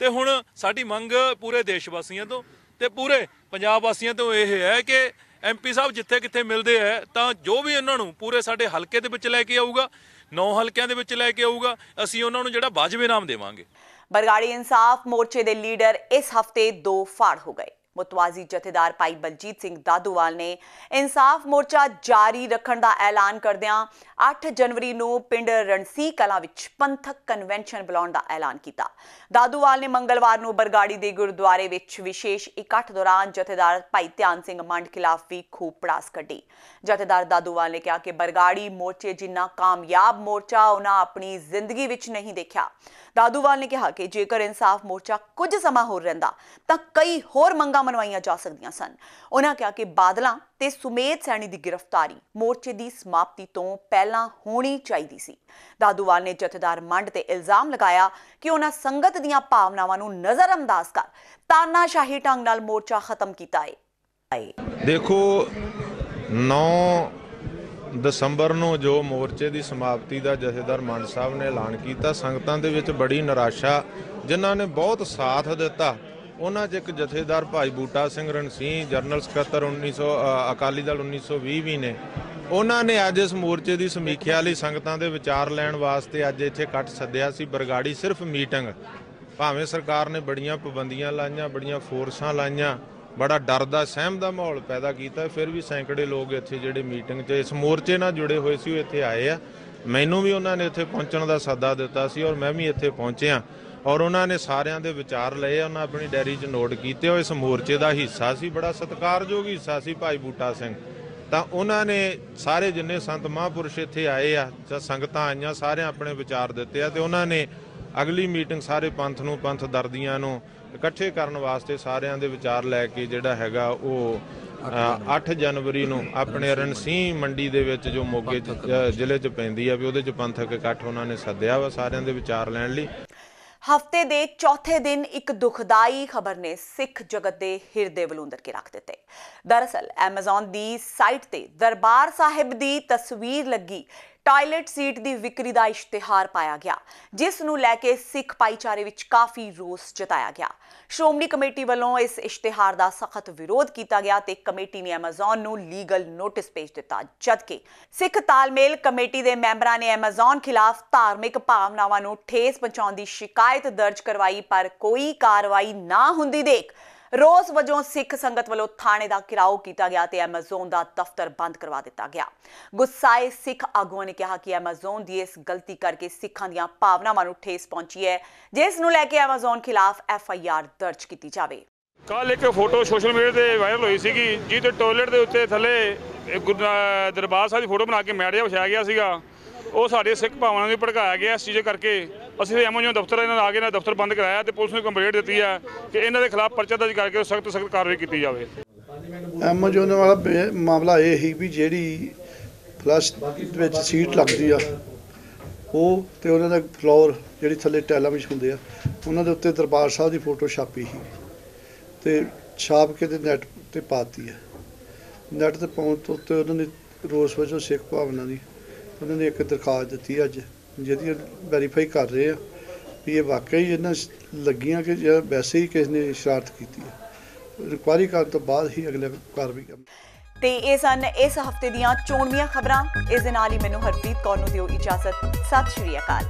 S12: ਤੇ ਹੁਣ ਸਾਡੀ ਮੰਗ ਪੂਰੇ ਦੇਸ਼ ਵਾਸੀਆਂ ਤੋਂ ਤੇ ਪੂਰੇ ਪੰਜਾਬ ਵਾਸੀਆਂ ਤੋਂ ਇਹ ਹੈ ਕਿ MP ਸਾਹਿਬ ਜਿੱਥੇ ਕਿੱਥੇ ਮਿਲਦੇ ਹੈ ਤਾਂ ਜੋ ਵੀ ਉਹਨਾਂ ਨੂੰ ਪੂਰੇ ਸਾਡੇ ਹਲਕੇ ਦੇ ਵਿੱਚ ਲੈ ਕੇ ਆਊਗਾ, 9 ਹਲਕਿਆਂ ਦੇ ਵਿੱਚ ਲੈ ਕੇ ਆਊਗਾ, ਅਸੀਂ ਉਹਨਾਂ ਨੂੰ ਜਿਹੜਾ ਵਾਜਬ ਇਨਾਮ ਦੇਵਾਂਗੇ।
S1: बरगाड़ी इंसाफ मोर्चे के लीडर इस हफ्ते 2 फाड़ हो गए। ਮੁਤਵਾਜ਼ੀ ਜਥੇਦਾਰ ਭਾਈ ਬਲਜੀਤ ਸਿੰਘ ਦਾਦੂਵਾਲ ਨੇ ਇਨਸਾਫ ਮੋਰਚਾ ਜਾਰੀ ਰੱਖਣ ਦਾ ਐਲਾਨ ਕਰਦਿਆਂ 8 ਜਨਵਰੀ ਨੂੰ ਪਿੰਡ ਰਣਸੀ ਕਲਾਂ ਵਿੱਚ ਪੰਥਕ ਕਨਵੈਨਸ਼ਨ ਬੁਲਾਉਣ ਦਾ ਐਲਾਨ ਕੀਤਾ। ਦਾਦੂਵਾਲ ਨੇ ਮੰਗਲਵਾਰ ਨੂੰ ਬਰਗਾੜੀ ਦੇ ਗੁਰਦੁਆਰੇ ਵਿੱਚ ਵਿਸ਼ੇਸ਼ ਇਕੱਠ ਦੌਰਾਨ ਜਥੇਦਾਰ ਭਾਈ ਧਿਆਨ ਸਿੰਘ ਮੰਡ ਖਿਲਾਫ ਵੀ ਖੂਬ ਪੜਾਸ ਕੱਢੀ। ਜਥੇਦਾਰ ਦਾਦੂਵਾਲ ਨੇ ਕਿਹਾ ਕਿ ਬਰਗਾੜੀ ਮੋਰਚੇ ਜਿੰਨਾ ਕਾਮਯਾਬ ਮੋਰਚਾ ਉਹਨਾਂ ਆਪਣੀ ਜ਼ਿੰਦਗੀ ਵਿੱਚ ਨਹੀਂ ਦੇਖਿਆ। ਦਾਦੂਵਾਲ ਨੇ ਕਿਹਾ ਕਿ ਜੇਕਰ ਇਨਸਾਫ ਮੋਰਚਾ ਕੁਝ ਸਮਾਂ ਹੋਰ ਰਹਿੰਦਾ ਤਾਂ ਕਈ ਹੋਰ ਮੰਗਾਂ ਮਨਵਾਈਆਂ ਜਾ ਸਕਦੀਆਂ ਸਨ। ਉਹਨਾਂ ਕਿਹਾ ਕਿ ਬਾਦਲਾਂ ਤੇ ਸੁਮੇਧ ਸੈਣੀ ਦੀ ਗ੍ਰਿਫਤਾਰੀ ਮੋਰਚੇ ਦੀ ਸਮਾਪਤੀ ਤੋਂ ਪਹਿਲਾਂ ਹੋਣੀ ਚਾਹੀਦੀ ਸੀ। ਦਾਦੂਵਾਲ ਨੇ ਜਥੇਦਾਰ ਮੰਡ ਤੇ ਇਲਜ਼ਾਮ ਲਗਾਇਆ ਕਿ ਉਹਨਾਂ ਸੰਗਤ ਦੀਆਂ ਭਾਵਨਾਵਾਂ ਨੂੰ ਨਜ਼ਰਅੰਦਾਜ਼ ਕਰ ਤਾਨਾਸ਼ਾਹੀ ਢੰਗ ਨਾਲ ਮੋਰਚਾ ਖਤਮ ਕੀਤਾ ਹੈ।
S13: ਦੇਖੋ 9 ਦਸੰਬਰ ਨੂੰ ਜੋ ਮੋਰਚੇ ਦੀ ਸਮਾਪਤੀ ਦਾ ਜਥੇਦਾਰ ਮੰਡ ਸਾਹਿਬ ਨੇ ਐਲਾਨ ਕੀਤਾ, ਸੰਗਤਾਂ ਦੇ ਵਿੱਚ ਬੜੀ ਨਿਰਾਸ਼ਾ, ਜਿਨ੍ਹਾਂ ਨੇ ਬਹੁਤ ਸਾਥ ਦਿੱਤਾ ਉਹਨਾਂ 'ਚ ਇੱਕ ਜਥੇਦਾਰ ਭਾਈ ਬੂਟਾ ਸਿੰਘ ਰਣਸੀ, ਜਨਰਲ ਸਕੱਤਰ ਅਕਾਲੀ ਦਲ 1920 ਵੀ ਨੇ। ਉਹਨਾਂ ਨੇ ਅੱਜ ਇਸ ਮੋਰਚੇ ਦੀ ਸਮੀਖਿਆ ਲਈ ਸੰਗਤਾਂ ਦੇ ਵਿਚਾਰ ਲੈਣ ਵਾਸਤੇ ਅੱਜ ਇੱਥੇ ਇਕੱਠ ਸੱਦਿਆ ਸੀ। ਬਰਗਾੜੀ ਸਿਰਫ ਮੀਟਿੰਗ, ਭਾਵੇਂ ਸਰਕਾਰ ਨੇ ਬੜੀਆਂ ਪਾਬੰਦੀਆਂ ਲਾਈਆਂ, ਬੜੀਆਂ ਫੋਰਸਾਂ ਲਾਈਆਂ, ਬੜਾ ਡਰ ਦਾ ਸਹਿਮ ਦਾ ਮਾਹੌਲ ਪੈਦਾ ਕੀਤਾ, ਫਿਰ ਵੀ ਸੈਂਕੜੇ ਲੋਕ ਇੱਥੇ ਜਿਹੜੇ ਮੀਟਿੰਗ 'ਚ ਇਸ ਮੋਰਚੇ ਨਾਲ ਜੁੜੇ ਹੋਏ ਸੀ ਉਹ ਇੱਥੇ ਆਏ ਆ। ਮੈਨੂੰ ਵੀ ਉਹਨਾਂ ਨੇ ਇੱਥੇ ਪਹੁੰਚਣ ਦਾ ਸੱਦਾ ਦਿੱਤਾ ਸੀ ਔਰ ਮੈਂ ਵੀ ਇੱਥੇ ਪਹੁੰਚਿਆ ਔਰ ਉਹਨਾਂ ਨੇ ਸਾਰਿਆਂ ਦੇ ਵਿਚਾਰ ਲਏ, ਉਹਨਾਂ ਆਪਣੀ ਡਾਇਰੀ 'ਚ ਨੋਟ ਕੀਤੇ। ਉਹ ਇਸ ਮੋਰਚੇ ਦਾ ਹਿੱਸਾ ਸੀ, ਬੜਾ ਸਤਿਕਾਰਯੋਗ ਹਿੱਸਾ ਸੀ ਭਾਈ ਬੂਟਾ ਸਿੰਘ। ਤਾਂ ਉਹਨਾਂ ਨੇ ਸਾਰੇ ਜਿੰਨੇ ਸੰਤ ਮਹਾਂਪੁਰਸ਼ ਇੱਥੇ ਆਏ ਆ ਜਾਂ ਸੰਗਤਾਂ ਆਈਆਂ, ਸਾਰਿਆਂ ਆਪਣੇ ਵਿਚਾਰ ਦਿੱਤੇ ਆ ਤੇ ਉਹਨਾਂ ਨੇ ਅਗਲੀ ਮੀਟਿੰਗ ਸਾਰੇ ਪੰਥ ਨੂੰ, ਪੰਥ ਦਰਦੀਆਂ ਨੂੰ ਇਕੱਠੇ ਕਰਨ ਵਾਸਤੇ ਸਾਰਿਆਂ ਦੇ ਵਿਚਾਰ ਲੈ ਕੇ ਜਿਹੜਾ ਹੈਗਾ ਉਹ 8 ਜਨਵਰੀ ਨੂੰ ਆਪਣੇ ਰਣਸੀ ਮੰਡੀ ਦੇ ਵਿੱਚ ਜੋ ਮੋਗੇ ਜ਼ਿਲ੍ਹੇ 'ਚ ਪੈਂਦੀ ਆ ਵੀ ਉਹਦੇ 'ਚ ਪੰਥਕ ਇਕੱਠ ਉਹਨਾਂ ਨੇ ਸੱਦਿਆ ਵਾ ਸਾਰਿਆਂ ਦੇ ਵਿਚਾਰ ਲੈਣ ਲਈ।
S1: ਹਫ਼ਤੇ ਦੇ ਚੌਥੇ ਦਿਨ ਇੱਕ ਦੁਖਦਾਈ ਖਬਰ ਨੇ ਸਿੱਖ ਜਗਤ ਦੇ ਹਿਰਦੇ ਬਲੂੰਦਰ ਕੇ ਰੱਖ ਦਿੱਤੇ। ਦਰਅਸਲ ਐਮਾਜ਼ਨ ਦੀ ਸਾਈਟ ਤੇ ਦਰਬਾਰ ਸਾਹਿਬ ਦੀ ਤਸਵੀਰ ਲੱਗੀ ਟਾਇਲਟ ਸੀਟ ਦੀ ਵਿਕਰੀ ਦਾ ਇਸ਼ਤਿਹਾਰ ਪਾਇਆ ਗਿਆ, ਜਿਸ ਨੂੰ ਲੈ ਕੇ ਸਿੱਖ ਭਾਈਚਾਰੇ ਵਿੱਚ ਕਾਫੀ ਰੋਸ ਜਤਾਇਆ ਗਿਆ। ਸ਼੍ਰੋਮਣੀ ਕਮੇਟੀ ਵੱਲੋਂ ਇਸ ਇਸ਼ਤਿਹਾਰ ਦਾ ਸਖਤ ਵਿਰੋਧ ਕੀਤਾ ਗਿਆ ਤੇ ਕਮੇਟੀ ਨੇ ਐਮਾਜ਼ਨ ਨੂੰ ਲੀਗਲ ਨੋਟਿਸ ਭੇਜ ਦਿੱਤਾ, ਜਦਕਿ ਸਿੱਖ ਤਾਲਮੇਲ ਕਮੇਟੀ ਦੇ ਮੈਂਬਰਾਂ ਨੇ ਐਮਾਜ਼ਨ ਖਿਲਾਫ ਧਾਰਮਿਕ ਭਾਵਨਾਵਾਂ ਨੂੰ ਠੇਸ ਪਹੁੰਚਾਉਣ ਦੀ ਸ਼ਿਕਾਇਤ ਦਰਜ ਕਰਵਾਈ, ਪਰ ਕੋਈ ਕਾਰਵਾਈ ਨਾ ਹੁੰਦੀ ਦੇਖ ਰੋਸ ਵਜੋਂ ਸਿੱਖ ਸੰਗਤ ਵੱਲੋਂ ਥਾਣੇ ਦਾ ਘਿਰਾਓ ਕੀਤਾ ਗਿਆ ਤੇ ਐਮਾਜ਼ਨ ਦਾ ਦਫ਼ਤਰ ਬੰਦ ਕਰਵਾ ਦਿੱਤਾ ਗਿਆ। ਗੁੱਸਾਏ ਸਿੱਖ ਆਗੂਆਂ ਨੇ ਕਿਹਾ ਕਿ ਐਮਾਜ਼ਨ ਦੀ ਇਸ ਗਲਤੀ ਕਰਕੇ ਸਿੱਖਾਂ ਦੀਆਂ ਭਾਵਨਾਵਾਂ ਨੂੰ ਠੇਸ ਪਹੁੰਚੀ ਹੈ, ਜਿਸ ਨੂੰ ਲੈ ਕੇ ਐਮਾਜ਼ਨ ਖਿਲਾਫ FIR ਦਰਜ ਕੀਤੀ ਜਾਵੇ।
S14: ਕੱਲ ਇੱਕ ਫੋਟੋ ਸੋਸ਼ਲ ਮੀਡੀਆ ਤੇ ਵਾਇਰਲ ਹੋਈ ਸੀਗੀ ਜਿਹਦੇ ਟਾਇਲਟ ਦੇ ਉੱਤੇ ਥੱਲੇ ਦਰਬਾਰ ਸਾਹਿਬ ਦੀ ਫੋਟੋ ਬਣਾ ਕੇ ਮੈਟ ਜਿਹਾ ਵਿਛਾਇਆ ਗਿਆ ਸੀਗਾ। ਉਹ ਸਾਡੇ ਸਿੱਖ ਭਾਵਨਾ ਨੂੰ ਭੜਕਾਇਆ ਗਿਆ। ਇਸ ਚੀਜ਼ ਕਰਕੇ ਅਸੀਂ ਐਮਾਜ਼ਨ ਦਫ਼ਤਰ ਇਹਨਾਂ ਆ ਕੇ ਇਹਨਾਂ ਦਫ਼ਤਰ ਬੰਦ ਕਰਾਇਆ ਤੇ ਪੁਲਿਸ ਨੂੰ ਕੰਪਲੇਂਟ ਦਿੱਤੀ ਹੈ ਕਿ ਇਹਨਾਂ ਦੇ ਖਿਲਾਫ ਪਰਚਾ ਦਰਜ ਕਰਕੇ ਸਖਤ ਕਾਰਵਾਈ ਕੀਤੀ ਜਾਵੇ।
S15: ਐਮਾਜ਼ਨ ਵਾਲਾ ਮਾਮਲਾ ਇਹ ਹੀ ਵੀ ਜਿਹੜੀ ਫਲਸ਼ ਵਿੱਚ ਸੀਟ ਲੱਗਦੀ ਆ ਉਹ ਤੇ ਉਹਨਾਂ ਦਾ ਫਲੋਰ ਜਿਹੜੀ ਥੱਲੇ ਟੈਲਾਂ ਵਿੱਚ ਹੁੰਦੇ ਆ ਉਹਨਾਂ ਦੇ ਉੱਤੇ ਦਰਬਾਰ ਸਾਹਿਬ ਦੀ ਫੋਟੋ ਛਾਪੀ ਸੀ ਤੇ ਛਾਪ ਕੇ ਤੇ ਨੈੱਟ ਤੇ ਪਾਤੀ ਹੈ। ਨੈੱਟ ਤੇ ਪਾਉਣ ਤੋਂ ਉੱਤੇ ਉਹਨਾਂ ਨੇ ਰੋਸ ਵਜੋਂ ਸਿੱਖ ਭਾਵਨਾ ਦੀ ਉਹਨਾਂ ਨੇ ਇੱਕ ਦਰਖਾਸਤ ਦਿੱਤੀ ਅੱਜ, ਜਿਹਦੀ ਵੈਰੀਫਾਈ ਕਰ ਰਹੇ ਆ ਵੀ ਇਹ ਵਾਕਈ ਇਹਨਾਂ ਲੱਗੀਆਂ ਕਿ ਜਾਂ ਵੈਸੇ ਹੀ ਕਿਸੇ ਨੇ ਸ਼ਰਾਰਤ ਕੀਤੀ ਹੈ। ਇਨਕੁਆਇਰੀ ਕਰਨ ਤੋਂ ਬਾਅਦ ਹੀ ਅਗਲੇ ਕਾਰਵਾਈ ਕਰਨੀ।
S1: ਤੇ ਇਹ ਸਨ ਇਸ ਹਫ਼ਤੇ ਦੀਆਂ ਚੋਣਵੀਆਂ ਖਬਰਾਂ। ਇਸ ਦੇ ਨਾਲ ਹੀ ਮੈਨੂੰ ਹਰਪ੍ਰੀਤ ਕੌਰ ਨੂੰ ਦਿਓ ਇਜਾਜ਼ਤ। ਸਤਿ ਸ਼੍ਰੀ ਅਕਾਲ।